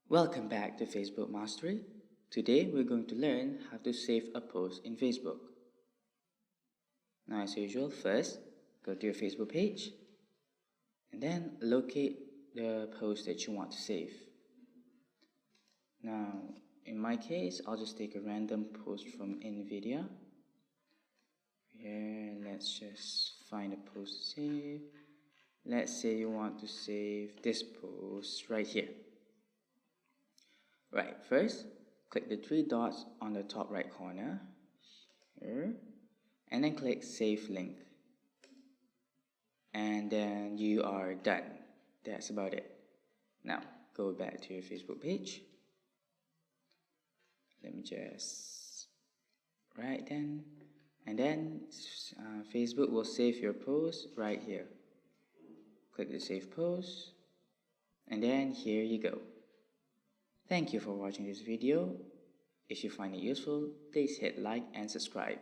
Welcome back to Facebook Mastery. Today we're going to learn how to save a post in Facebook. Now as usual, first go to your Facebook page and then locate the post that you want to save. Now in my case, I'll just take a random post from NVIDIA. Here, let's just find a post to save. Let's say you want to save this post right here. Right, first click the three dots on the top right corner here and then click Save Link, and then you are done. That's about it. Now go back to your Facebook page. Let me just then, and then Facebook will save your post right here. Click the Save Post, and then here you go. Thank you for watching this video. If you find it useful, please hit like and subscribe.